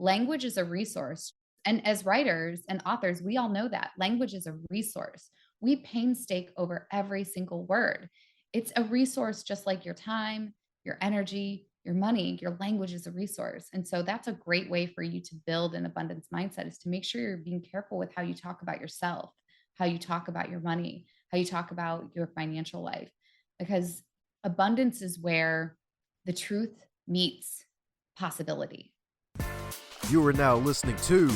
language is a resource. And as writers and authors, we all know that language is a resource. We painstake over every single word. It's a resource just like your time, your energy, your money. Your language is a resource. And so that's a great way for you to build an abundance mindset, is to make sure you're being careful with how you talk about yourself, how you talk about your money, how you talk about your financial life, because abundance is where the truth meets possibility. You are now listening to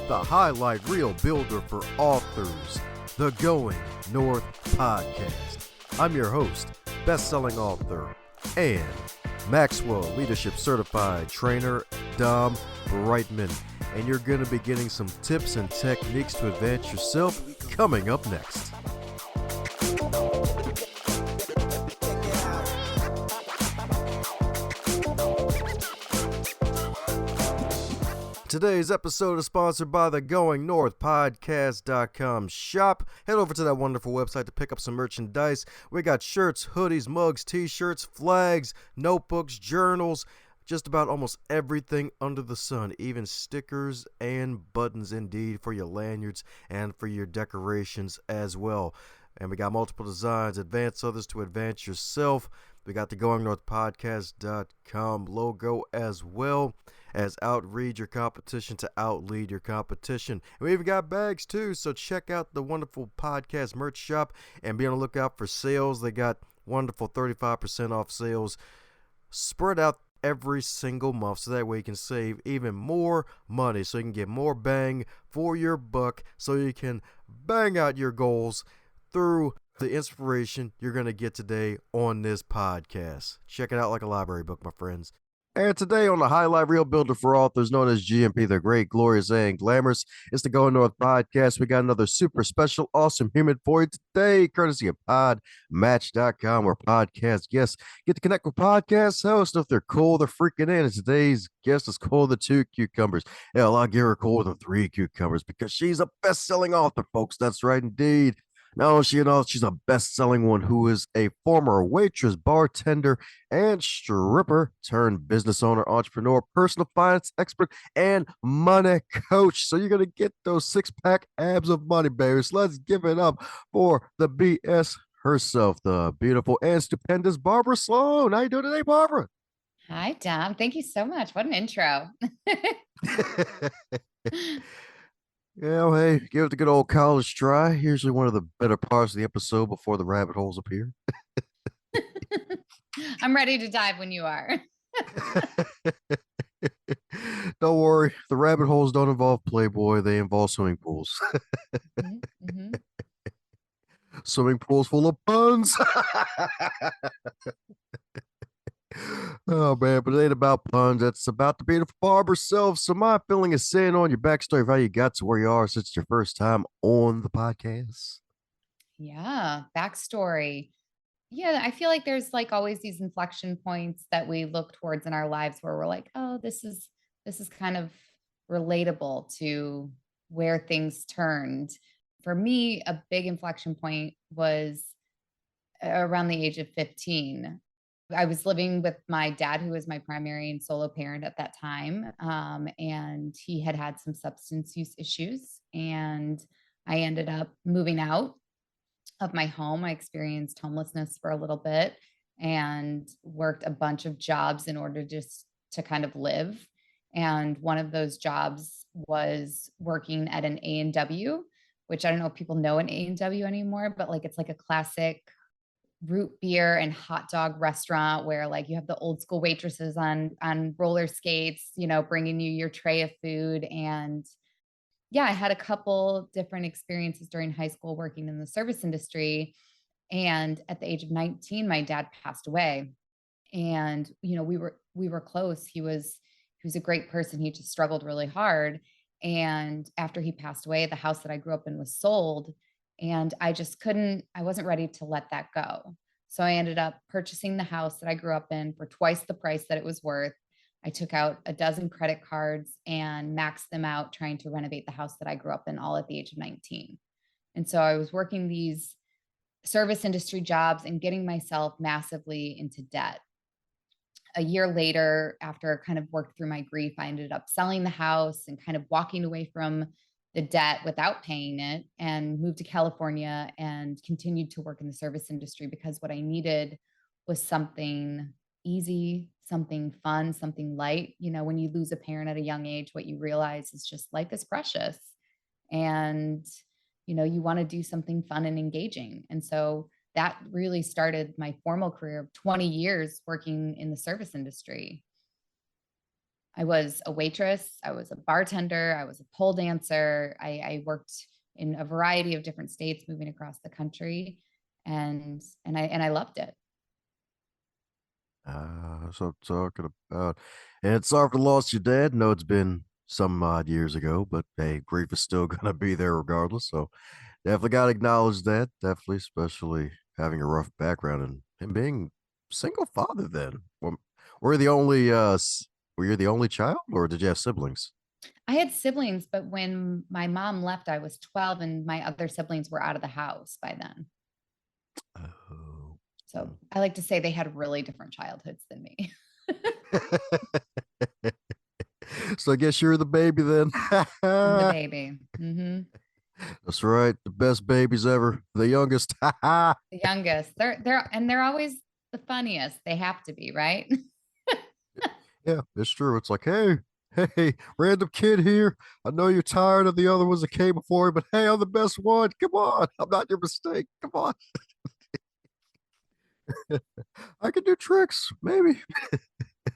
the highlight reel builder for authors, the Going North podcast. I'm your host, best-selling author, and Maxwell Leadership Certified Trainer, DomBrightmon. And you're going to be getting some tips and techniques to advance yourself coming up next. Today's episode is sponsored by the Going North Podcast.com shop. Head over to that wonderful website to pick up some merchandise. We got shirts, hoodies, mugs, t-shirts, flags, notebooks, journals, just about almost everything under the sun, even stickers and buttons indeed for your lanyards and for your decorations as well. And we got multiple designs, advance others to advance yourself. We got the Going North Podcast.com logo as well as outread your competition to outlead your competition. And we even got bags too, so check out the wonderful podcast merch shop and be on the lookout for sales. They got wonderful 35% off sales spread out every single month, so that way you can save even more money, so you can get more bang for your buck, so you can bang out your goals through the inspiration you're going to get today on this podcast. Check it out like a library book, my friends. And today on the Highlight Reel Builder for Authors, known as GMP, the Great, Glorious, and Glamorous, it's the Going North podcast. We got another super special, awesome human for you today, courtesy of podmatch.com, where podcast guests get to connect with podcast hosts. If they're cool, they're freaking in. And today's guest is cool with the 2 cucumbers. Hell, I'll give her cool with the 3 cucumbers because she's a best-selling author, folks. That's right, indeed. No, she's a best-selling one who is a former waitress, bartender, and stripper turned business owner, entrepreneur, personal finance expert, and money coach. So you're going to get those 6-pack abs of money, babies. Let's give it up for the BS herself, the beautiful and stupendous Barbara Sloan. How you doing today, Barbara? Hi, Dom. Thank you so much. What an intro. Yeah, hey, give it the good old college try. Usually one of the better parts of the episode before the rabbit holes appear. I'm ready to dive when you are. Don't worry, the rabbit holes don't involve Playboy, they involve swimming pools. Mm-hmm. Swimming pools full of puns. Oh man, but it ain't about puns. It's about the beautiful Barbara herself. So my feeling is saying on your backstory of how you got to where you are since it's your first time on the podcast. Yeah, backstory. Yeah, I feel like there's like always these inflection points that we look towards in our lives where we're like, oh, this is kind of relatable to where things turned. For me, a big inflection point was around the age of 15. I was living with my dad, who was my primary and solo parent at that time. And he had had some substance use issues. And I ended up moving out of my home. I experienced homelessness for a little bit and worked a bunch of jobs in order just to kind of live. And one of those jobs was working at an A&W, which I don't know if people know an A&W anymore, but like it's like a classic root beer and hot dog restaurant where like you have the old school waitresses on roller skates, bringing you your tray of food. And yeah, I had a couple different experiences during high school working in the service industry. And at the age of 19, my dad passed away. And, we were close. He was a great person. He just struggled really hard. And after he passed away, the house that I grew up in was sold. And I wasn't ready to let that go. So I ended up purchasing the house that I grew up in for twice the price that it was worth. I took out a dozen credit cards and maxed them out trying to renovate the house that I grew up in, all at the age of 19. And so I was working these service industry jobs and getting myself massively into debt. a year later, after kind of worked through my grief, I ended up selling the house and kind of walking away from the debt without paying it, and moved to California and continued to work in the service industry because what I needed was something easy, something fun, something light. When you lose a parent at a young age, what you realize is just life is precious, and you want to do something fun and engaging. And so that really started my formal career of 20 years working in the service industry. I was a waitress, I was a bartender, I was a pole dancer. I worked in a variety of different states, moving across the country, and I loved it. So talking about, and sorry for the loss of your dad. No, it's been some odd years ago, but hey, grief is still gonna be there regardless. So definitely got to acknowledge that. Definitely, especially having a rough background and him being single father. Then, were you the only were you the only child, or did you have siblings? I had siblings, but when my mom left, I was 12 and my other siblings were out of the house by then. Oh. So I like to say they had really different childhoods than me. So I guess you're the baby then. I'm the baby. That's right. The best babies ever. The youngest. The youngest. They're always the funniest. They have to be, right? Yeah, it's true. It's like, hey, random kid here. I know you're tired of the other ones that came before you, but hey, I'm the best one. Come on. I'm not your mistake. Come on. I can do tricks. Maybe.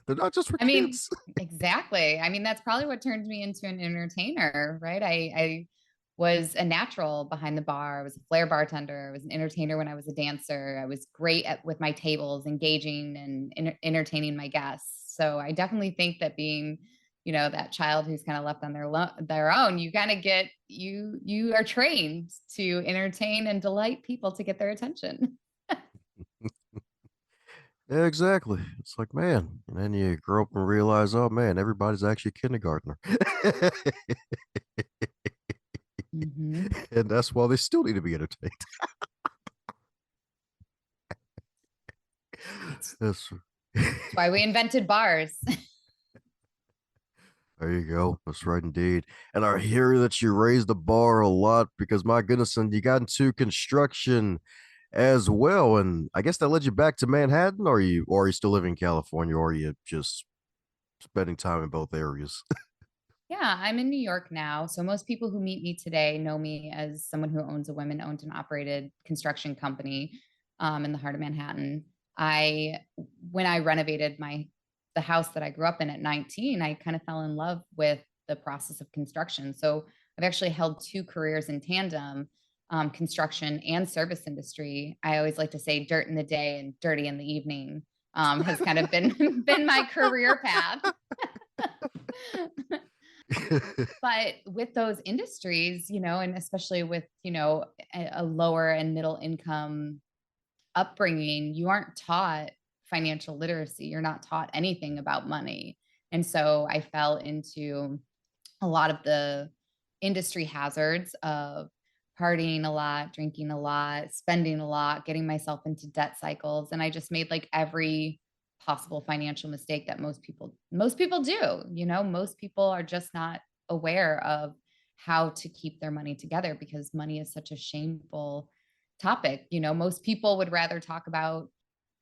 They're not just for I mean, kids. exactly. I mean, that's probably what turned me into an entertainer, right? I was a natural behind the bar. I was a flair bartender. I was an entertainer when I was a dancer. I was great with my tables, engaging and entertaining my guests. So I definitely think that being, that child who's kind of left on their own, you kind of get you are trained to entertain and delight people to get their attention. Yeah, exactly. It's like, man. And then you grow up and realize, oh, man, everybody's actually a kindergartner. Hmm. And that's why they still need to be entertained. That's That's why we invented bars. There you go. That's right, indeed. And I hear that you raised the bar a lot because, my goodness, and you got into construction as well. And I guess that led you back to Manhattan, or are you still living in California, or are you just spending time in both areas? Yeah, I'm in New York now. So most people who meet me today know me as someone who owns a women owned and operated construction company in the heart of Manhattan. I When I renovated the house that I grew up in at 19, I kind of fell in love with the process of construction. So I've actually held two careers in tandem, construction and service industry. I always like to say dirt in the day and dirty in the evening has kind of been been my career path. But with those industries, and especially with, a lower and middle income upbringing, you aren't taught financial literacy. You're not taught anything about money. And so I fell into a lot of the industry hazards of partying a lot, drinking a lot, spending a lot, getting myself into debt cycles. And I just made like every possible financial mistake that most people do. Most people are just not aware of how to keep their money together because money is such a shameful topic. Most people would rather talk about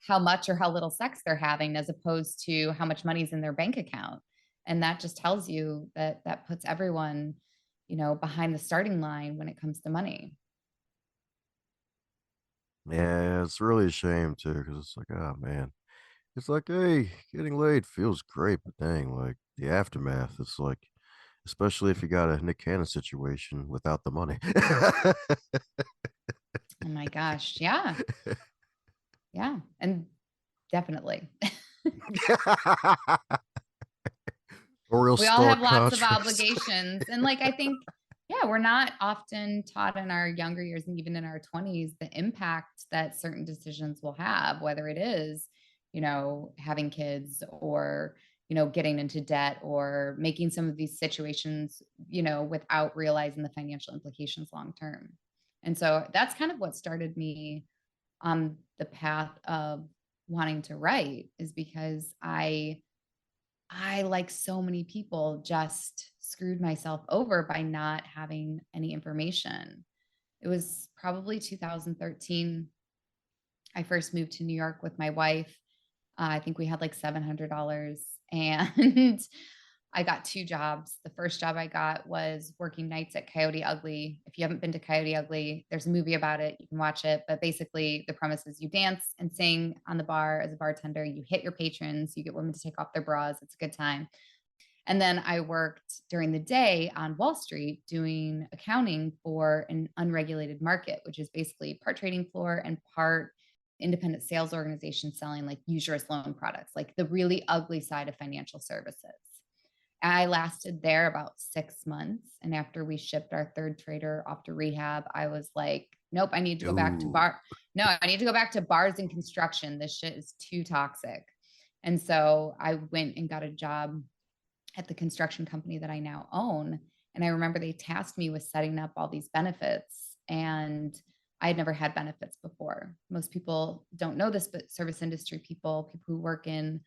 how much or how little sex they're having as opposed to how much money's in their bank account. And that just tells you that puts everyone, behind the starting line when it comes to money. Yeah, it's really a shame too, because it's like, oh man, it's like, hey, getting laid feels great, but dang, like the aftermath, it's like, especially if you got a Nick Cannon situation without the money. Oh my gosh. Yeah. Yeah. And definitely. A real We all stark have lots of contrast. obligations. And like, I think, yeah, we're not often taught in our younger years and even in our 20s the impact that certain decisions will have, whether it is, having kids or, getting into debt or making some of these situations, without realizing the financial implications long term. And so that's kind of what started me on the path of wanting to write is because I, like so many people, just screwed myself over by not having any information. It was probably 2013. I first moved to New York with my wife. I think we had like $700 and I got 2 jobs. The first job I got was working nights at Coyote Ugly. If you haven't been to Coyote Ugly, there's a movie about it. You can watch it. But basically, the premise is you dance and sing on the bar as a bartender. You hit your patrons. You get women to take off their bras. It's a good time. And then I worked during the day on Wall Street doing accounting for an unregulated market, which is basically part trading floor and part independent sales organization selling like use your loan products, like the really ugly side of financial services. I lasted there about 6 months. And after we shipped our third trader off to rehab, I was like, nope, I need to go back to Ooh. bar. No, I need to go back to bars and construction. This shit is too toxic. And so I went and got a job at the construction company that I now own. And I remember they tasked me with setting up all these benefits. And I had never had benefits before. Most people don't know this, but service industry people who work in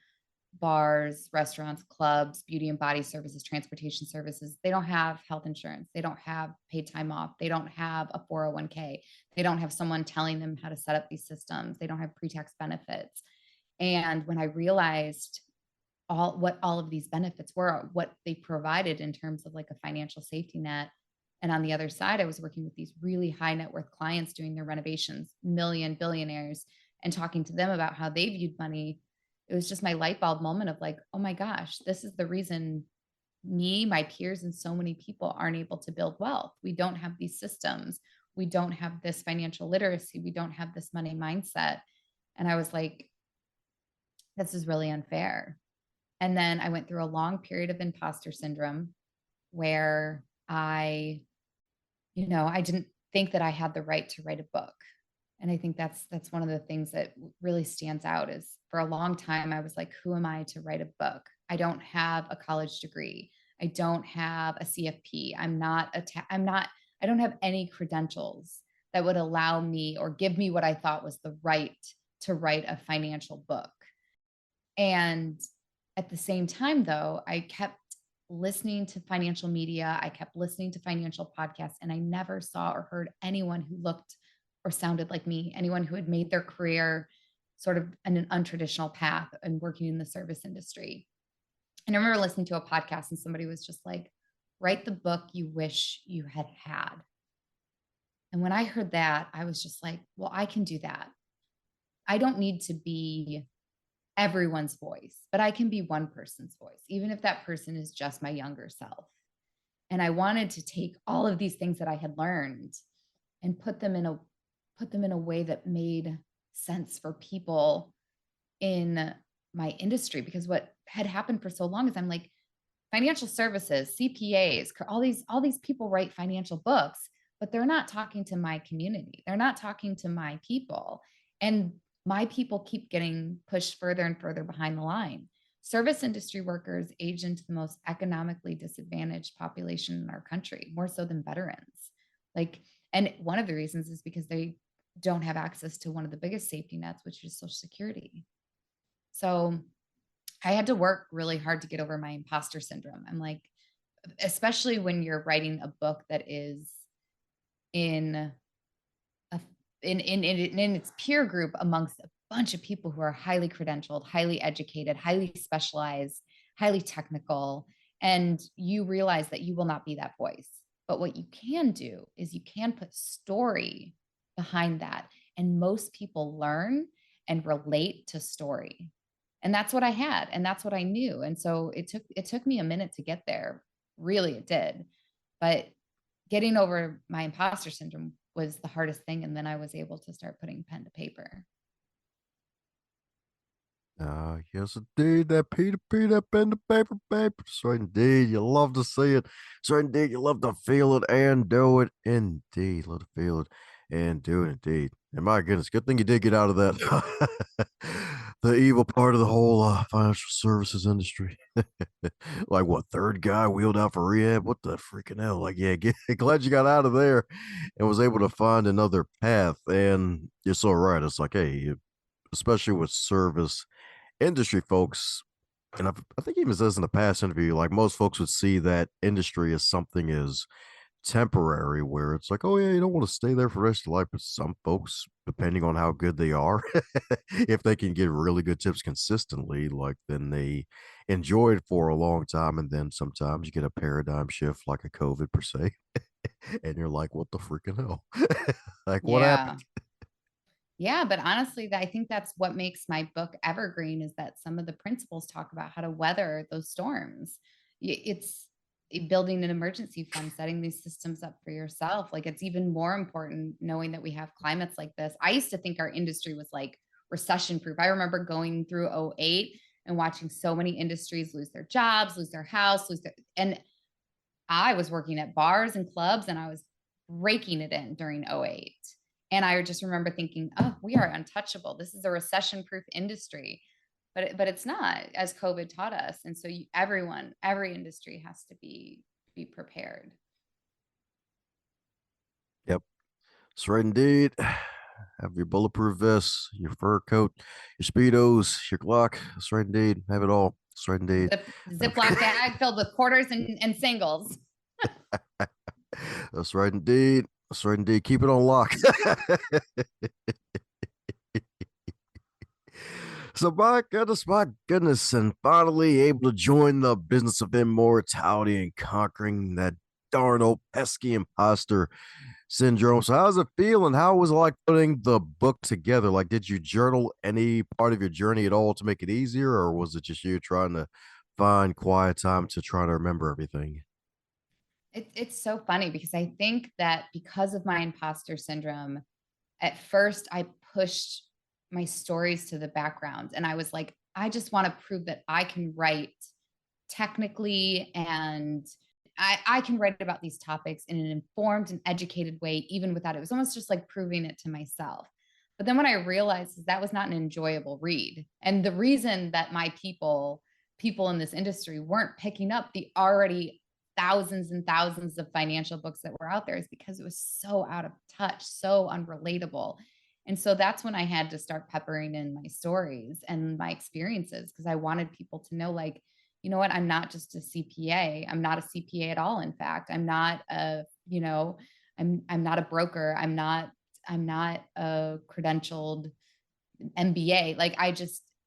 bars, restaurants, clubs, beauty and body services, transportation services, they don't have health insurance. They don't have paid time off. They don't have a 401k. They don't have someone telling them how to set up these systems. They don't have pre-tax benefits. And when I realized what all of these benefits were, what they provided in terms of like a financial safety net. And on the other side, I was working with these really high net worth clients doing their renovations, million billionaires, and talking to them about how they viewed money. It was just my light bulb moment of like, oh my gosh, this is the reason me, my peers, and so many people aren't able to build wealth. We don't have these systems. We don't have this financial literacy. We don't have this money mindset. And I was like, this is really unfair. And then I went through a long period of imposter syndrome where I didn't think that I had the right to write a book. And I think that's one of the things that really stands out is for a long time I was like, who am I to write a book? I don't have a college degree. I don't have a CFP. I don't have any credentials that would allow me or give me what I thought was the right to write a financial book. And at the same time, though, I kept listening to financial media. I kept listening to financial podcasts, and I never saw or heard anyone who looked or sounded like me, anyone who had made their career sort of in an untraditional path and working in the service industry. And I remember listening to a podcast, and somebody was just like, write the book you wish you had had. And when I heard that, I was just like, well, I can do that. I don't need to be everyone's voice, but I can be one person's voice, even if that person is just my younger self. And I wanted to take all of these things that I had learned and put them in a way that made sense for people in my industry. Because what had happened for so long is I'm like, financial services, CPAs, all these people write financial books, but they're not talking to my community. They're not talking to my people. And my people keep getting pushed further and further behind the line. Service industry workers age into the most economically disadvantaged population in our country, more so than veterans. Like, and one of the reasons is because they don't have access to one of the biggest safety nets, which is Social Security. So I had to work really hard to get over my imposter syndrome. I'm like, especially when you're writing a book that is in a in its peer group amongst a bunch of people who are highly credentialed, highly educated, highly specialized, highly technical, and you realize that you will not be that voice. But what you can do is you can put story behind that, and most people learn and relate to story. And that's what I had, and that's what I knew. And so it took me a minute to get there. Really, it did. But getting over my imposter syndrome was the hardest thing. And then I was able to start putting pen to paper. Ah, yes, indeed. That Peter, Peter, pen to paper, paper. So indeed, you love to see it. So indeed, you love to feel it and do it. Indeed, love to feel it and do it. Indeed. And my goodness, good thing you did get out of that, the evil part of the whole financial services industry. Like what, third guy wheeled out for rehab? What the freaking hell? Like, yeah, glad you got out of there and was able to find another path. And you're so right. It's like, hey, especially with service industry folks, and I think he even says in the past interview, like most folks would see that industry as something as temporary, where it's like, oh yeah, you don't want to stay there for the rest of your life. But some folks, depending on how good they are, if they can get really good tips consistently, like then they enjoy it for a long time. And then sometimes you get a paradigm shift like a COVID per se, and you're like, what the freaking hell? Like what happened? Yeah. Yeah, but honestly, I think that's what makes my book evergreen is that some of the principles talk about how to weather those storms. It's building an emergency fund, setting these systems up for yourself. Like it's even more important knowing that we have climates like this. I used to think our industry was like recession proof. I remember going through '08 and watching so many industries lose their jobs, lose their house, and I was working at bars and clubs and I was raking it in during '08. And I just remember thinking, oh, we are untouchable. This is a recession proof industry. But it's not, as COVID taught us. And so every industry has to be prepared. Yep, that's right indeed. Have your bulletproof vest, your fur coat, your speedos, your Glock. That's right indeed. Have it all. That's right indeed. Ziploc bag filled with quarters and singles. That's right indeed. That's right indeed. Keep it on lock. So my goodness, and finally able to join the business of immortality and conquering that darn old pesky imposter syndrome. So how's it feel, and how was it like putting the book together? Like, did you journal any part of your journey at all to make it easier, or was it just you trying to find quiet time to try to remember everything? It's so funny because I think that because of my imposter syndrome, at first I pushed my stories to the background and I was like, I just want to prove that I can write technically and I can write about these topics in an informed and educated way, even without it. It was almost just like proving it to myself. But then what I realized is that was not an enjoyable read. And the reason that my people in this industry weren't picking up the already thousands and thousands of financial books that were out there is because it was so out of touch, so unrelatable. And so that's when I had to start peppering in my stories and my experiences because I wanted people to know, like, you know what, I'm not just a CPA. I'm not a CPA at all. In fact, I'm not a, I'm not a broker. I'm not a credentialed MBA. Like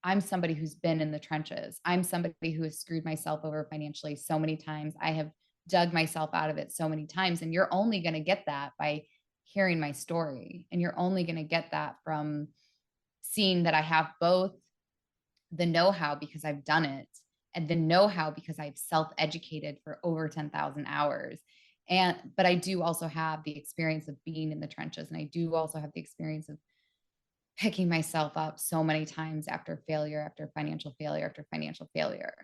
I'm somebody who's been in the trenches. I'm somebody who has screwed myself over financially so many times. I have dug myself out of it so many times. And you're only going to get that by hearing my story. And you're only going to get that from seeing that I have both the know-how because I've done it and the know-how because I've self-educated for over 10,000 hours. But I do also have the experience of being in the trenches. And I do also have the experience of picking myself up so many times after failure, after financial failure, after financial failure.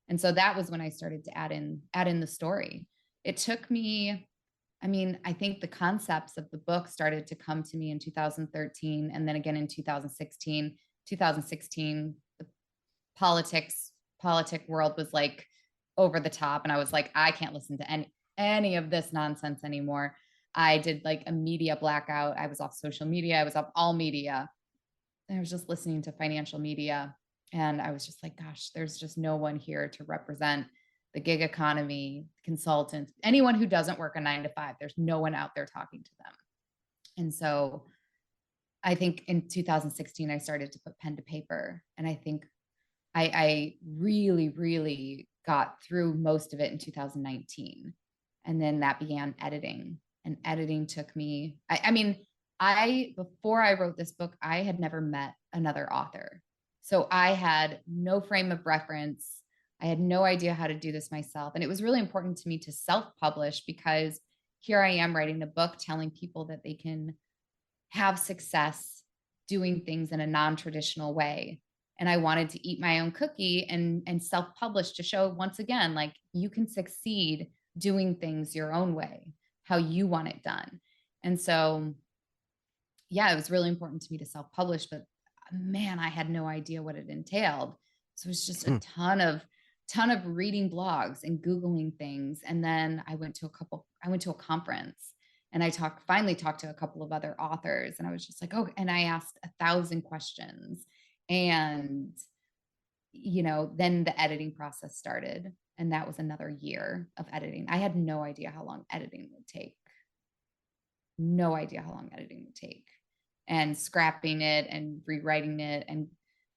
And so that was when I started to add in the story. It took me, I mean, I think the concepts of the book started to come to me in 2013 and then again in 2016. 2016, the politic world was like over the top and I was like, I can't listen to any of this nonsense anymore. I did like a media blackout. I was off social media. I was off all media. I was just listening to financial media and I was just like, gosh, there's just no one here to represent the gig economy, consultants, anyone who doesn't work a 9 to 5. There's no one out there talking to them. And so I think in 2016, I started to put pen to paper. And I think I really, really got through most of it in 2019. And then that began editing. And editing took me, I mean, before I wrote this book, I had never met another author. So I had no frame of reference. I had no idea how to do this myself. And it was really important to me to self-publish because here I am writing a book telling people that they can have success doing things in a non-traditional way. And I wanted to eat my own cookie and self-publish to show once again, like you can succeed doing things your own way, how you want it done. And so, yeah, it was really important to me to self-publish, but man, I had no idea what it entailed. So it was just a ton of reading blogs and Googling things. And then I went to a conference And I finally talked to a couple of other authors, and I was just like, oh, and I asked 1,000 questions. And, then the editing process started. And that was another year of editing. I had no idea how long editing would take. No idea how long editing would take. And scrapping it and rewriting it and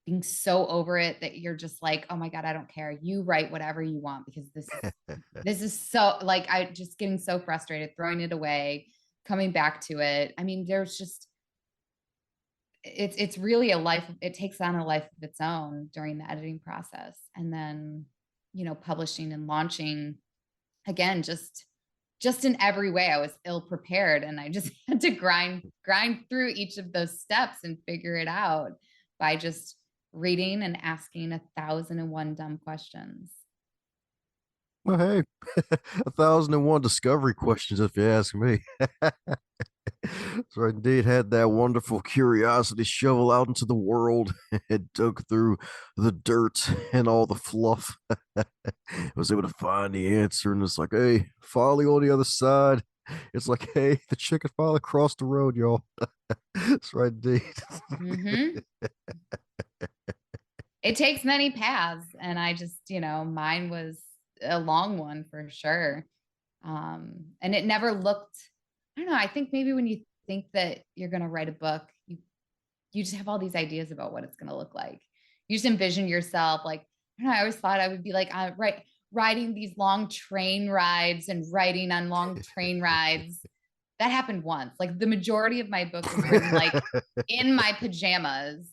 being so over it that you're just like, oh my God, I don't care. You write whatever you want, because this is so, like, I just getting so frustrated, throwing it away, coming back to it. I mean, there's just, it's really a life. It takes on a life of its own during the editing process. And then, publishing and launching, again, just in every way, I was ill prepared, and I just had to grind through each of those steps and figure it out by just reading and asking 1,001 dumb questions. Well, hey, 1,001 discovery questions, if you ask me. So I indeed had that wonderful curiosity shovel out into the world and dug through the dirt and all the fluff. I was able to find the answer, and it's like, hey, finally on the other side. It's like, hey, the chicken finally crossed the road, y'all. That's right, indeed. Mm-hmm. It takes many paths, and I just, mine was a long one for sure. And it never looked, I don't know, I think maybe when you think that you're going to write a book, you just have all these ideas about what it's going to look like. You just envision yourself like, I don't know, I always thought I would be like, riding these long train rides and writing on long train rides. That happened once. Like, the majority of my book was written like in my pajamas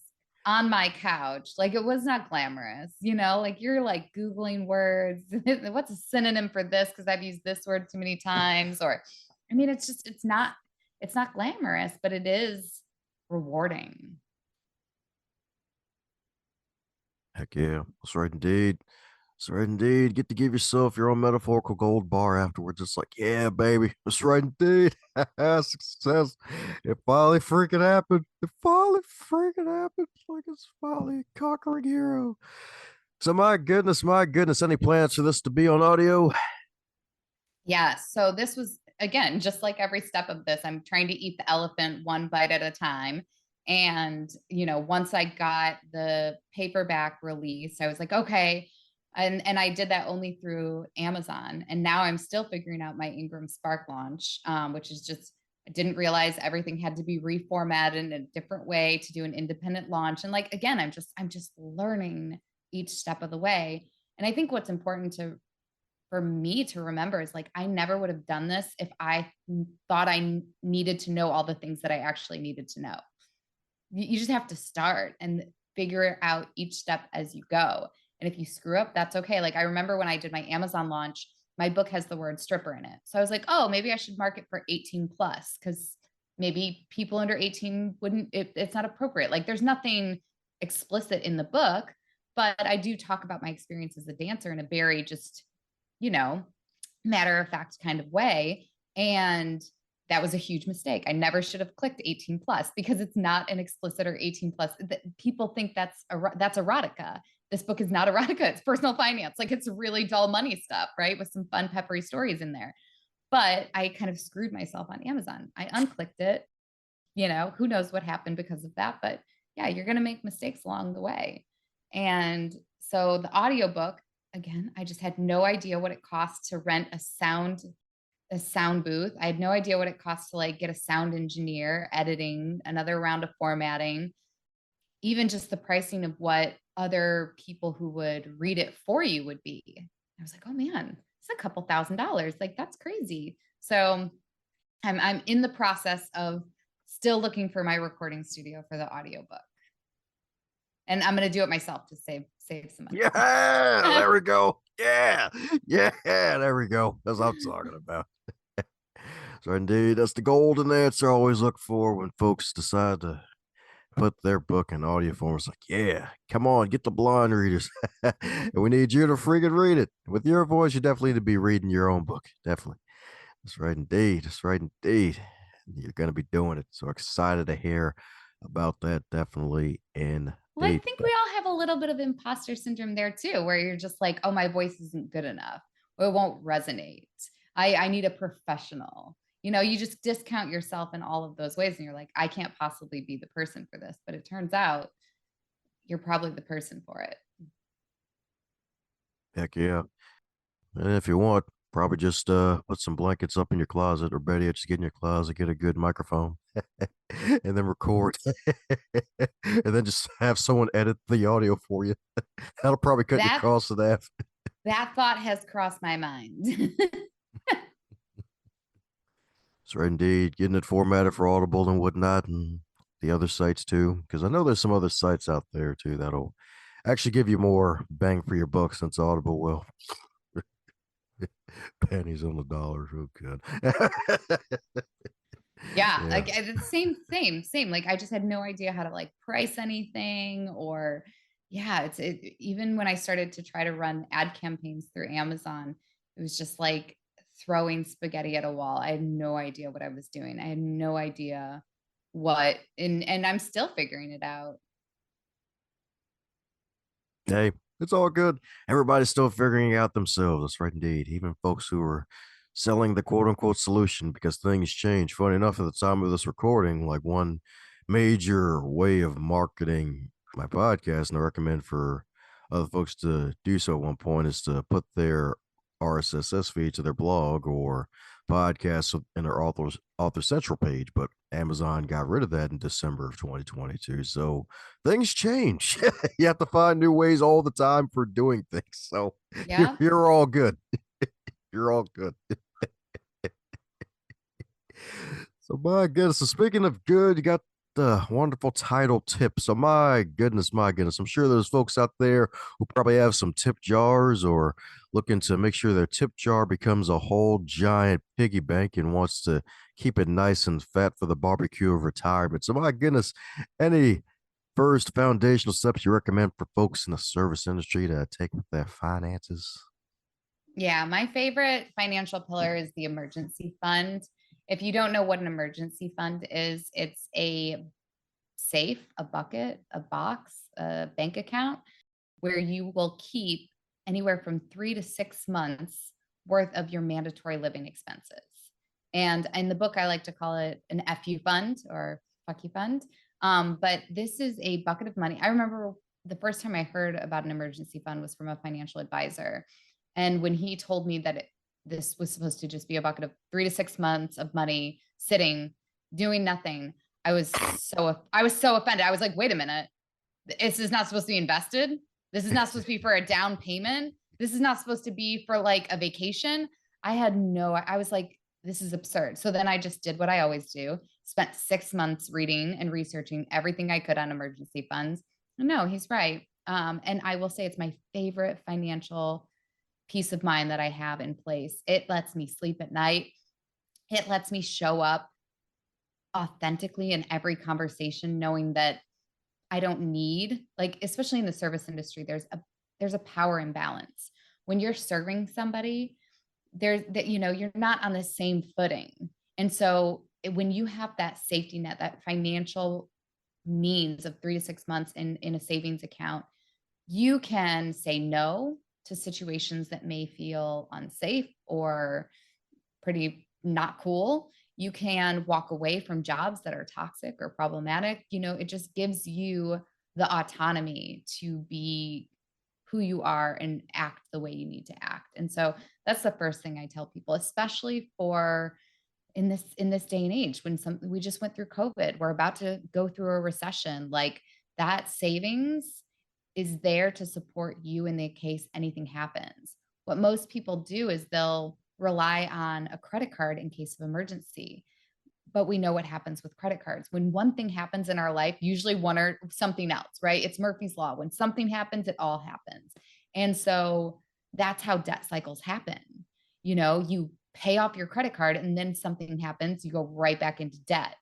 on my couch. Like, it was not glamorous, like you're like Googling words. What's a synonym for this? Because I've used this word too many times. Or, I mean, it's not glamorous, but it is rewarding. Heck yeah. That's right, indeed. That's right, indeed. Get to give yourself your own metaphorical gold bar afterwards. It's like, yeah, baby. That's right, indeed. Success. It finally freaking happened. It finally freaking happened. Like, it's finally a conquering hero. So, my goodness. Any plans for this to be on audio? Yeah. So this was, again, just like every step of this, I'm trying to eat the elephant one bite at a time. And, once I got the paperback release, I was like, okay. And I did that only through Amazon. And now I'm still figuring out my Ingram Spark launch, which is just, I didn't realize everything had to be reformatted in a different way to do an independent launch. And, like, again, I'm just learning each step of the way. And I think what's important for me to remember is, like, I never would have done this if I thought I needed to know all the things that I actually needed to know. You just have to start and figure out each step as you go. And if you screw up, that's okay. Like, I remember when I did my Amazon launch, my book has the word stripper in it. So I was like, oh, maybe I should market for 18 plus, because maybe people under 18 wouldn't, it's not appropriate. Like, there's nothing explicit in the book, but I do talk about my experience as a dancer in a very just, you know, matter of fact kind of way. And that was a huge mistake. I never should have clicked 18 plus, because it's not an explicit or 18 plus. People think that's erotica. This book is not erotica. It's personal finance. Like, it's really dull money stuff, right? With some fun, peppery stories in there. But I kind of screwed myself on Amazon. I unclicked it. Who knows what happened because of that. But yeah, you're going to make mistakes along the way. And so the audiobook, again, I just had no idea what it cost to rent a sound booth. I had no idea what it cost to, like, get a sound engineer, editing, another round of formatting, even just the pricing of what other people who would read it for you would be. I was like, oh man, it's a couple $1,000s. Like, that's crazy. So I'm in the process of still looking for my recording studio for the audiobook. And I'm going to do it myself to save some money. Yeah, there we go. Yeah, yeah, there we go. That's what I'm talking about. So indeed, that's the golden answer I always look for when folks decide to put their book in audio form. It's like, yeah, come on, get the blind readers. And we need you to freaking read it. With your voice, you definitely need to be reading your own book. Definitely. That's right, indeed. That's right, indeed. You're going to be doing it. So excited to hear about that. Definitely Well, I indeed. think we all have a little bit of imposter syndrome there too, where you're just like, oh, my voice isn't good enough, or it won't resonate. I need a professional. You just discount yourself in all of those ways. And you're like, I can't possibly be the person for this. But it turns out you're probably the person for it. Heck yeah. And if you want, probably just put some blankets up in your closet, or better yet, just get in your closet, get a good microphone, and then record, and then just have someone edit the audio for you. That'll probably cut your That costs in half. that thought has crossed my mind. So indeed, getting it formatted for Audible and whatnot, and the other sites too, because I know there's some other sites out there too that'll actually give you more bang for your buck since Audible will. Pennies on the dollar. Oh, good. Yeah, Yeah. like same. Like I just had no idea how to like price anything or yeah, even when I started to try to run ad campaigns through Amazon, it was just like throwing spaghetti at a wall. I had no idea what I was doing. I had no idea what and I'm still figuring it out. Hey, it's all good. Everybody's still figuring it out themselves. That's right, indeed. Even folks who are selling the quote unquote solution because things change. Funny enough, at the time of this recording, like one major way of marketing my podcast, and I recommend for other folks to do so at one point, is to put their RSS feed to their blog or podcast in their author central page. But Amazon got rid of that in December of 2022. So things change. You have to find new ways all the time for doing things. So Yeah. you're all good. You're all good. So my goodness. So speaking of good, you got the wonderful title tip. So my goodness. I'm sure there's folks out there who probably have some tip jars or looking to make sure their tip jar becomes a whole giant piggy bank and wants to keep it nice and fat for the barbecue of retirement. So my goodness, any first foundational steps you recommend for folks in the service industry to take with their finances? Yeah, my favorite financial pillar is the emergency fund. If you don't know what an emergency fund is, it's a safe, a bucket, a box, a bank account where you will keep anywhere from 3 to 6 months worth of your mandatory living expenses. And in the book, I like to call it an FU fund or fuck you fund. But this is a bucket of money. I remember the first time I heard about an emergency fund was from a financial advisor. And when he told me that this was supposed to just be a bucket of 3 to 6 months of money sitting, doing nothing, I was so offended. I was like, wait a minute, this is not supposed to be invested. This is not supposed to be for a down payment. This is not supposed to be for like a vacation. I was like, this is absurd. So then I just did what I always do, spent 6 months reading and researching everything I could on emergency funds. No, he's right. And I will say it's my favorite financial peace of mind that I have in place. It lets me sleep at night. It lets me show up authentically in every conversation, knowing that I don't need, like, especially in the service industry, there's a power imbalance. When you're serving somebody, there's that, you're not on the same footing. And so when you have that safety net, that financial means of 3 to 6 months in a savings account, you can say no to situations that may feel unsafe or pretty not cool. You can walk away from jobs that are toxic or problematic. It just gives you the autonomy to be who you are and act the way you need to act. And so that's the first thing I tell people, especially for in this day and age when we just went through COVID, we're about to go through a recession. Like, that savings is there to support you in the case anything happens. What most people do is they'll rely on a credit card in case of emergency. But we know what happens with credit cards. When one thing happens in our life, usually one or something else, right? It's Murphy's Law. When something happens, it all happens. And so that's how debt cycles happen. You pay off your credit card and then something happens, you go right back into debt.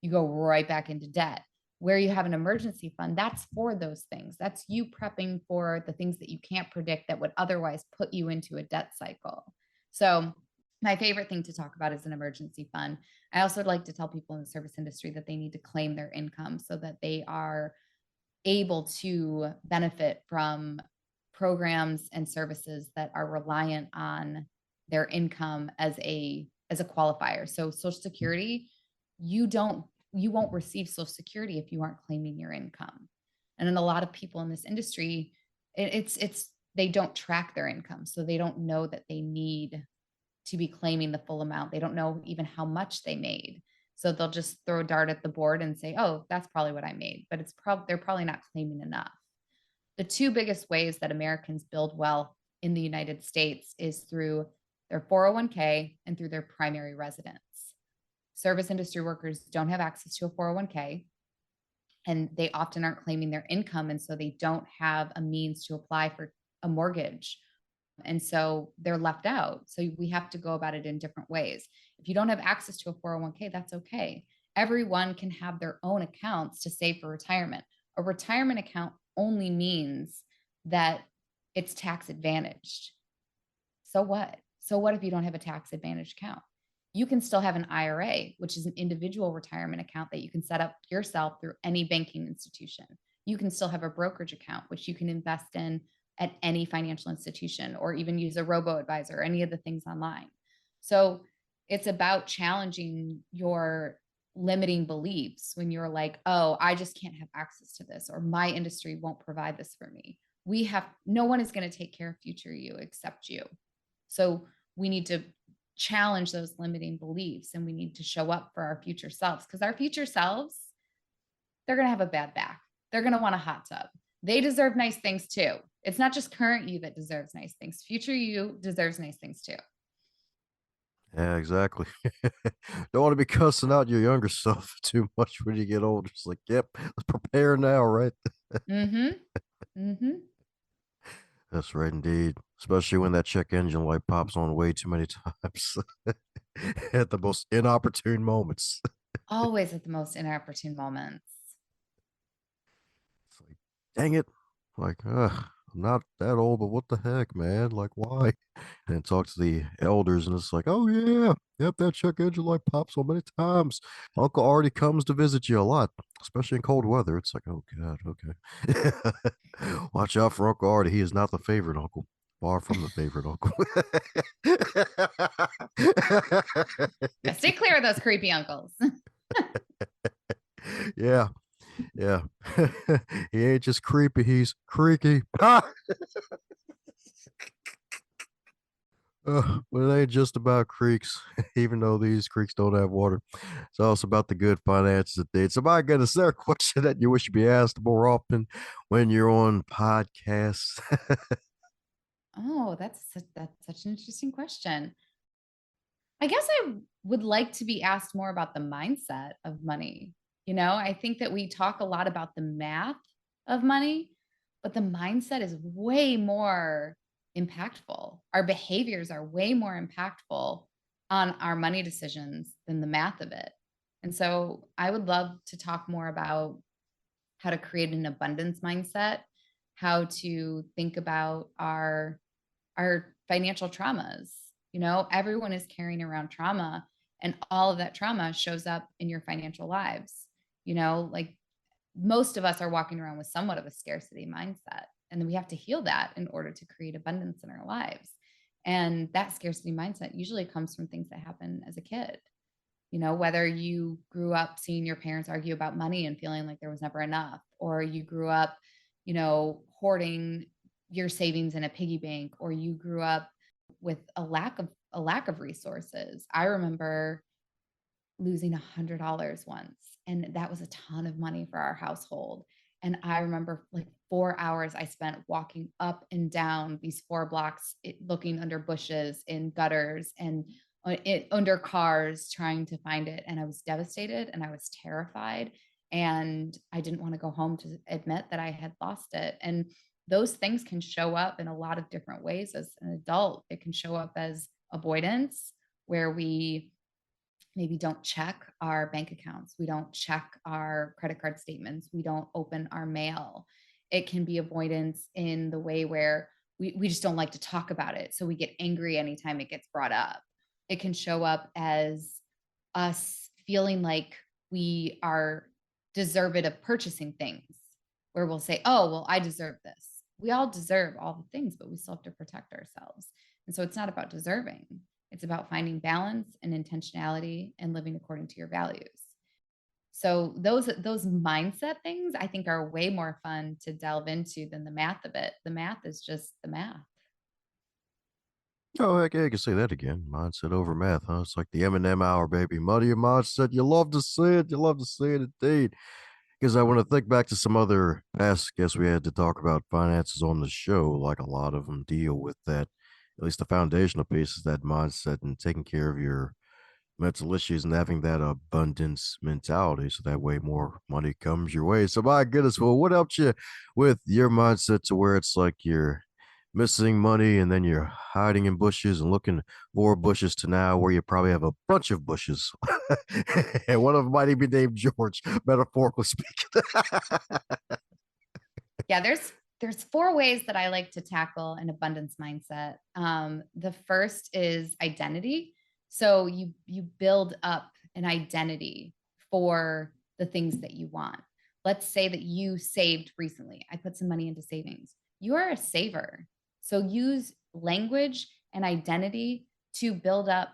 You go right back into debt. Where you have an emergency fund, that's for those things. That's you prepping for the things that you can't predict that would otherwise put you into a debt cycle. So my favorite thing to talk about is an emergency fund. I also like to tell people in the service industry that they need to claim their income so that they are able to benefit from programs and services that are reliant on their income as a as a qualifier. So Social Security, you don't you won't receive Social Security if you aren't claiming your income. And then a lot of people in this industry, it's they don't track their income, so they don't know that they need to be claiming the full amount. They don't know even how much they made. So they'll just throw a dart at the board and say, "Oh, that's probably what I made," but they're probably not claiming enough. The two biggest ways that Americans build wealth in the United States is through their 401k and through their primary residence. Service industry workers don't have access to a 401k, and they often aren't claiming their income. And so they don't have a means to apply for a mortgage. And so they're left out. So we have to go about it in different ways. If you don't have access to a 401k, that's okay. Everyone can have their own accounts to save for retirement. A retirement account only means that it's tax advantaged. So what? So what if you don't have a tax advantaged account? You can still have an IRA, which is an individual retirement account that you can set up yourself through any banking institution. You can still have a brokerage account, which you can invest in at any financial institution, or even use a robo advisor or any of the things online. So it's about challenging your limiting beliefs when you're like, oh, I just can't have access to this, or my industry won't provide this for me. No one is going to take care of future you except you. So we need to challenge those limiting beliefs, and we need to show up for our future selves, because our future selves, they're going to have a bad back. They're going to want a hot tub. They deserve nice things too. It's not just current you that deserves nice things. Future you deserves nice things too. Yeah, exactly. Don't want to be cussing out your younger self too much when you get older. It's like, yep, let's prepare now, right? Mm-hmm. Mm-hmm. That's right, indeed. Especially when that check engine light pops on way too many times at the most inopportune moments. Always at the most inopportune moments. It's like, dang it. Like, I'm not that old, but what the heck, man? Like, why? And talk to the elders, and it's like, oh, yeah, yep, that check engine light pops so many times. Uncle already comes to visit you a lot, especially in cold weather. It's like, oh, God, okay. Watch out for Uncle Artie. He is not the favorite uncle. Far from the favorite uncle. Yeah, stay clear of those creepy uncles. Yeah, yeah. He ain't just creepy, he's creaky. Ah! But it ain't just about creeks, even though these creeks don't have water. It's also about the good finances of dates. So, my goodness, is there a question that you wish to be asked more often when you're on podcasts? Oh, that's such an interesting question. I guess I would like to be asked more about the mindset of money. I think that we talk a lot about the math of money, but the mindset is way more impactful. Our behaviors are way more impactful on our money decisions than the math of it. And so I would love to talk more about how to create an abundance mindset, how to think about our financial traumas. Everyone is carrying around trauma, and all of that trauma shows up in your financial lives. Like most of us are walking around with somewhat of a scarcity mindset, and then we have to heal that in order to create abundance in our lives. And that scarcity mindset usually comes from things that happen as a kid. Whether you grew up seeing your parents argue about money and feeling like there was never enough, or you grew up, hoarding your savings in a piggy bank, or you grew up with a lack of resources. I remember losing $100 once, and that was a ton of money for our household. And I remember like 4 hours I spent walking up and down these 4 blocks, looking under bushes, in gutters, and under cars, trying to find it. And I was devastated and I was terrified. And I didn't want to go home to admit that I had lost it. And those things can show up in a lot of different ways as an adult. It can show up as avoidance, where we maybe don't check our bank accounts. We don't check our credit card statements. We don't open our mail. It can be avoidance in the way where we just don't like to talk about it. So we get angry anytime it gets brought up. It can show up as us feeling like we are deserved of purchasing things, where we'll say, oh, well, I deserve this. We all deserve all the things, but we still have to protect ourselves. And so it's not about deserving. It's about finding balance and intentionality and living according to your values. So those mindset things I think are way more fun to delve into than the math of it. The math is just the math. Oh, heck yeah, you can say that again. Mindset over math, huh? It's like the Eminem hour, baby. Money and mindset. You love to see it. You love to see it indeed. Because I want to think back to some other past guests we had to talk about finances on the show. Like a lot of them deal with that, at least the foundational piece is that mindset and taking care of your mental issues and having that abundance mentality so that way more money comes your way. So my goodness, well, what helped you with your mindset to where it's like you're missing money and then you're hiding in bushes and looking for bushes to now where you probably have a bunch of bushes and one of them might even be named George, metaphorically speaking. Yeah, there's four ways that I like to tackle an abundance mindset. The first is identity. So you build up an identity for the things that you want. Let's say that you saved recently. I put some money into savings. You are a saver. So use language and identity to build up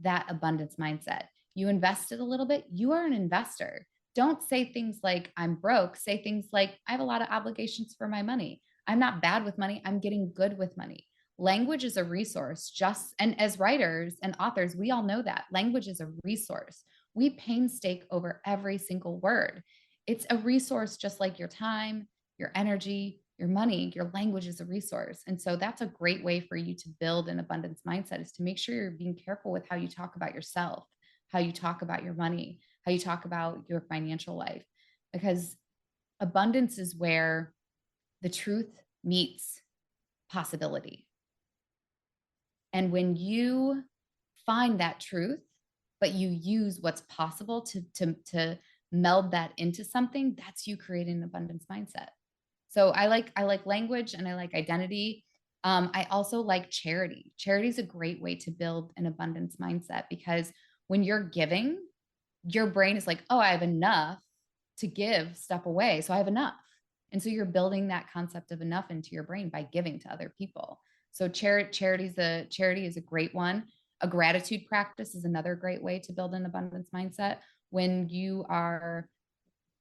that abundance mindset. You invested a little bit, you are an investor. Don't say things like, I'm broke. Say things like, I have a lot of obligations for my money. I'm not bad with money. I'm getting good with money. Language is a resource, and as writers and authors, we all know that language is a resource. We painstake over every single word. It's a resource just like your time, your energy, your money. Your language is a resource. And so that's a great way for you to build an abundance mindset, is to make sure you're being careful with how you talk about yourself, how you talk about your money, how you talk about your financial life, because abundance is where the truth meets possibility. And when you find that truth, but you use what's possible to meld that into something, that's you creating an abundance mindset. So I like language and I like identity. I also like charity. Charity is a great way to build an abundance mindset, because when you're giving, your brain is like, oh, I have enough to give stuff away. So I have enough. And so you're building that concept of enough into your brain by giving to other people. So charity is a great one. A gratitude practice is another great way to build an abundance mindset. When you are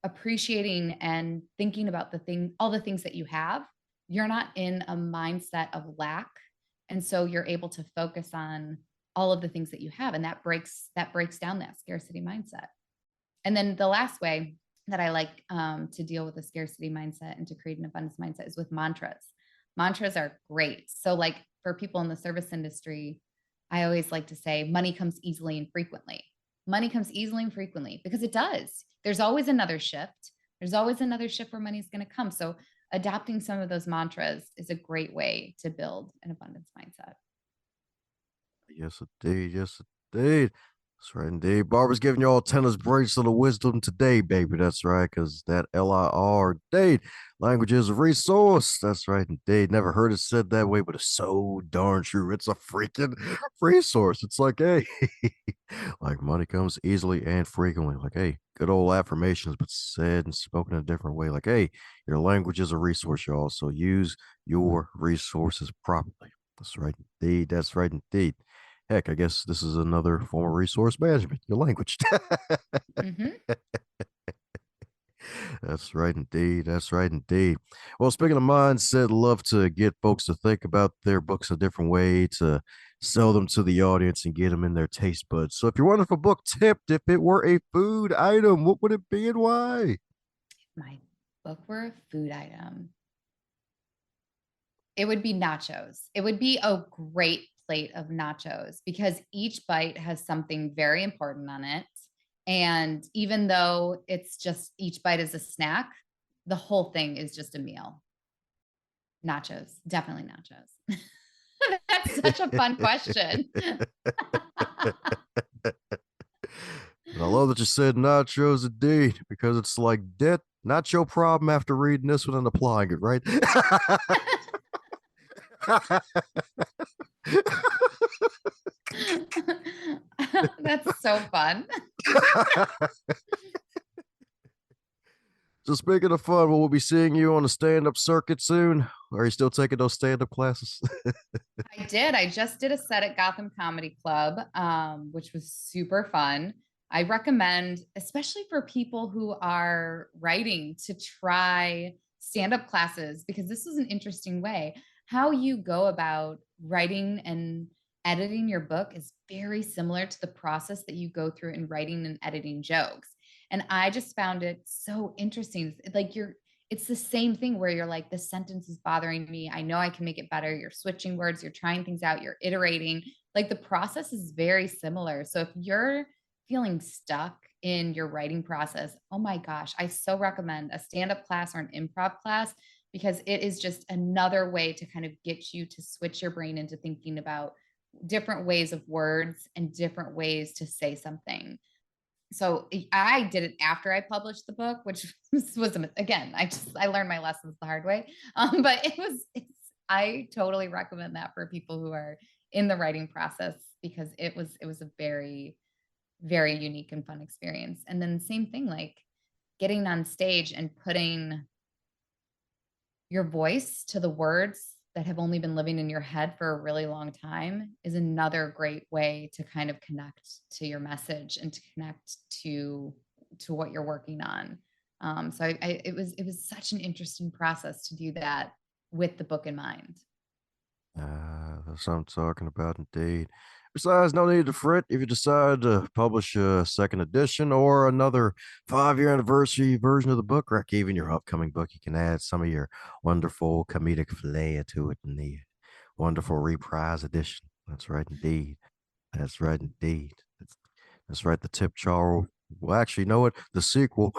appreciating and thinking about all the things that you have, you're not in a mindset of lack. And so you're able to focus on all of the things that you have. And that breaks down that scarcity mindset. And then the last way that I like to deal with a scarcity mindset and to create an abundance mindset is with mantras. Mantras are great. So, like for people in the service industry, I always like to say, money comes easily and frequently. Money comes easily and frequently, because it does. There's always another shift. There's always another shift where money is going to come. So, adapting some of those mantras is a great way to build an abundance mindset. Yes, indeed. Yes, indeed. That's right, indeed. Barbara's giving you all tennis bracelet of wisdom today, baby. That's right, because that LIR, indeed. Language is a resource. That's right, indeed. Never heard it said that way, but it's so darn true. It's a freaking resource. It's like, hey, like money comes easily and frequently. Like, hey, good old affirmations, but said and spoken in a different way. Like, hey, your language is a resource, y'all. So use your resources properly. That's right, indeed. That's right, indeed. Heck, I guess this is another form of resource management, your language. Mm-hmm. That's right, indeed. That's right, indeed. Well, speaking of mindset, love to get folks to think about their books a different way to sell them to the audience and get them in their taste buds. So, if you're wondering for book tipped, if it were a food item, what would it be and why? My book were a food item. It would be nachos. It would be a great plate of nachos, because each bite has something very important on it. And even though it's just each bite is a snack, the whole thing is just a meal. Nachos, definitely nachos. That's such a fun question. And I love that you said nachos indeed, because it's like that, not your problem after reading this one and applying it, right? That's so fun. So speaking of fun, will we be seeing you on the stand-up circuit soon? Are you still taking those stand-up classes? I did. I just did a set at Gotham Comedy Club, which was super fun. I recommend, especially for people who are writing, to try stand-up classes because this is an interesting way. How you go about writing and editing your book is very similar to the process that you go through in writing and editing jokes. And I just found it so interesting. Like it's the same thing where you're like, this sentence is bothering me. I know I can make it better. You're switching words, you're trying things out, you're iterating. Like the process is very similar. So if you're feeling stuck in your writing process, oh my gosh, I so recommend a stand up class or an improv class because it is just another way to kind of get you to switch your brain into thinking about different ways of words and different ways to say something. So I did it after I published the book, which was again, I learned my lessons the hard way. But I totally recommend that for people who are in the writing process because it was a very, very unique and fun experience. And then same thing, like getting on stage and putting your voice to the words that have only been living in your head for a really long time is another great way to kind of connect to your message and to connect to what you're working on. It was such an interesting process to do that with the book in mind. That's what I'm talking about, indeed. Besides, no need to fret if you decide to publish a second edition or another 5-year anniversary version of the book, or even your upcoming book. You can add some of your wonderful comedic flair to it in the wonderful reprise edition. That's right, indeed. That's right, indeed. That's right. The tip Charles. Well, actually, you know what? The sequel,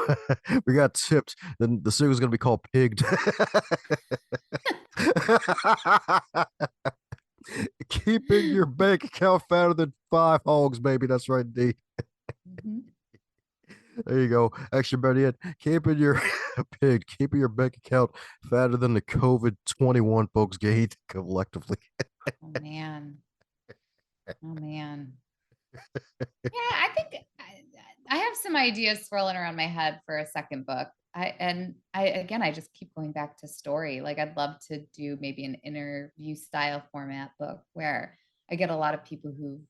we got tipped. Then the sequel's gonna be called Pigged. Keeping your bank account fatter than 5 hogs, baby. That's right, D. Mhm. There you go. Actually, better yet, keeping your bank account fatter than the COVID-21 folks gained collectively. Oh man. Oh man. Yeah, I think I have some ideas swirling around my head for a second book. I just keep going back to story. Like I'd love to do maybe an interview style format book where I get a lot of people who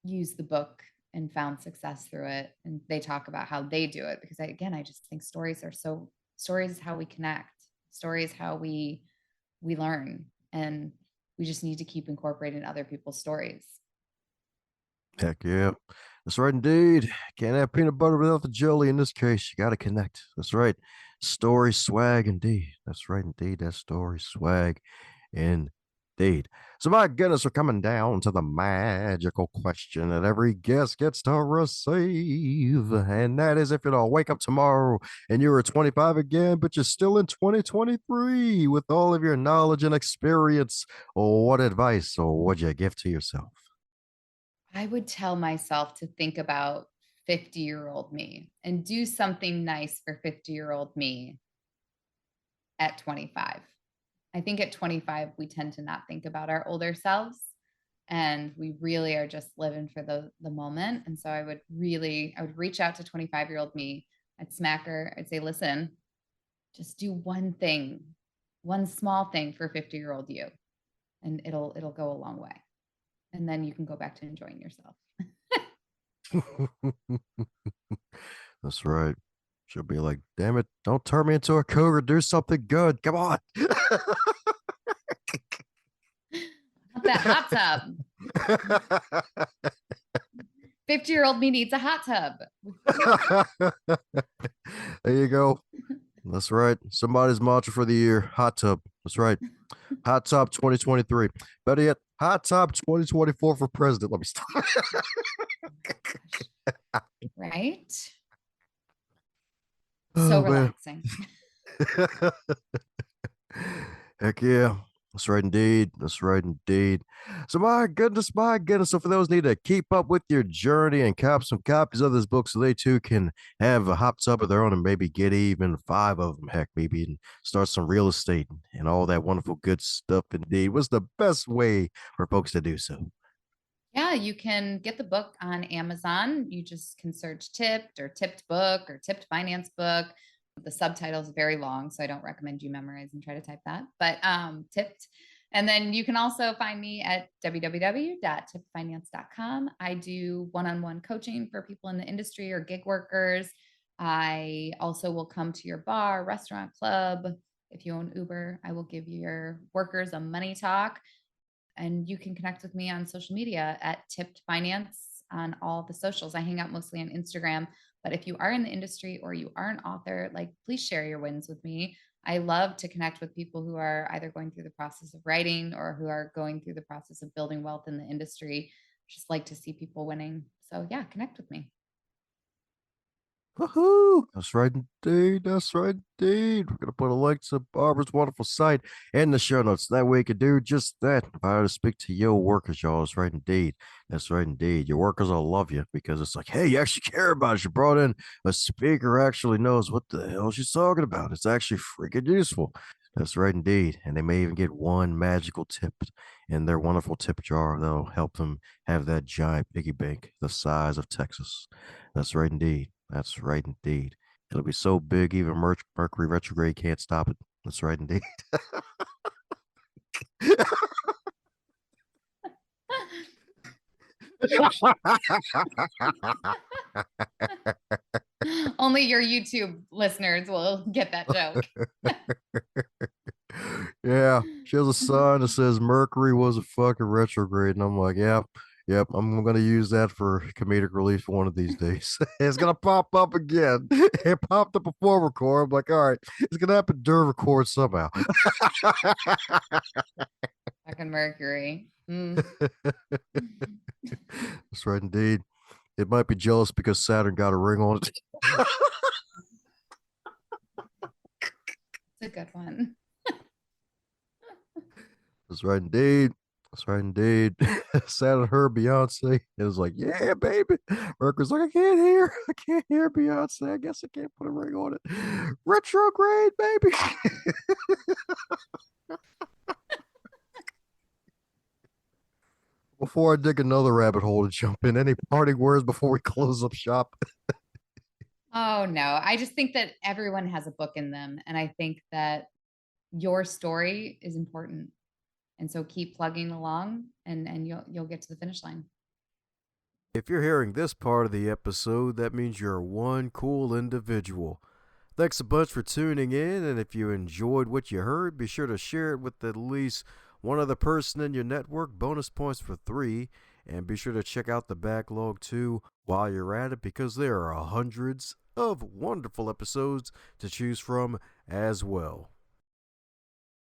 use the book and found success through it and they talk about how they do it because I just think stories is how we connect. Story is how we learn and we just need to keep incorporating other people's stories. Heck yeah. That's right, indeed. Can't have peanut butter without the jelly in this case. You got to connect. That's right. Story swag, indeed. That's right, indeed. That story swag, indeed. So, my goodness, we're coming down to the magical question that every guest gets to receive. And that is if you'll wake up tomorrow and you're 25 again, but you're still in 2023 with all of your knowledge and experience, what advice or would you give to yourself? I would tell myself to think about 50-year-old me and do something nice for 50-year-old me at 25. I think at 25, we tend to not think about our older selves and we really are just living for the moment. And so I would reach out to 25-year-old me. I'd smack her. I'd say, listen, just do one thing, one small thing for 50-year-old you, and it'll go a long way. And then you can go back to enjoying yourself. That's right. She'll be like, damn it, don't turn me into a cougar. Do something good. Come on. Not that hot tub. 50-year-old me needs a hot tub. There you go. That's right. Somebody's mantra for the year, hot tub. That's right. Hot tub 2023. Better yet, hot tub 2024 for president. Let me stop. Right? So Oh, man. relaxing. Heck yeah. That's right indeed. That's right indeed. So my goodness, my goodness. So for those need to keep up with your journey and cop some copies of this book so they too can have a hot tub of their own and maybe get even 5 of them, heck, maybe and start some real estate and all that wonderful good stuff indeed. What's the best way for folks to do so? Yeah, you can get the book on Amazon. You just can search tipped or tipped book or tipped finance book. The subtitle is very long, so I don't recommend you memorize and try to type that, but tipped. And then you can also find me at www.tippedfinance.com. I do one-on-one coaching for people in the industry or gig workers. I also will come to your bar, restaurant, club. If you own Uber, I will give your workers a money talk. And you can connect with me on social media at Tipped Finance on all the socials. I hang out mostly on Instagram, but if you are in the industry or you are an author, like please share your wins with me. I love to connect with people who are either going through the process of writing or who are going through the process of building wealth in the industry. Just like to see people winning. So yeah, connect with me. Woohoo! That's right indeed. That's right indeed. We're gonna put a link to Barbara's wonderful site in the show notes. That way you can do just that. If I were to speak to your workers, y'all, that's right indeed. That's right indeed. Your workers will love you because it's like, hey, you actually care about it. You brought in a speaker who actually knows what the hell she's talking about. It's actually freaking useful. That's right indeed. And they may even get one magical tip in their wonderful tip jar that'll help them have that giant piggy bank the size of Texas. That's right indeed. That's right indeed. It'll be so big, even Mercury retrograde can't stop it. That's right indeed. Only your YouTube listeners will get that joke. Yeah, she has a sign that says Mercury was a fucking retrograde, and I'm like, yeah, yep, I'm gonna use that for comedic relief one of these days. It's gonna pop up again. It popped up before record. I'm like, all right, it's gonna happen during record somehow. Fucking Mercury. Mm. That's right, indeed. It might be jealous because Saturn got a ring on it. It's a good one. That's right, indeed. That's right, indeed. Saturn heard Beyonce. It was like, yeah, baby. Mercury's like, I can't hear. I can't hear Beyonce. I guess I can't put a ring on it. Retrograde, baby. Before I dig another rabbit hole to jump in, any parting words before we close up shop? Oh no, I just think that everyone has a book in them, and I think that your story is important. And so keep plugging along and you'll get to the finish line. If you're hearing this part of the episode, that means you're one cool individual. Thanks a bunch for tuning in, and if you enjoyed what you heard, be sure to share it with at least one other person in your network. Bonus points for 3. And be sure to check out the backlog too while you're at it, because there are hundreds of wonderful episodes to choose from as well.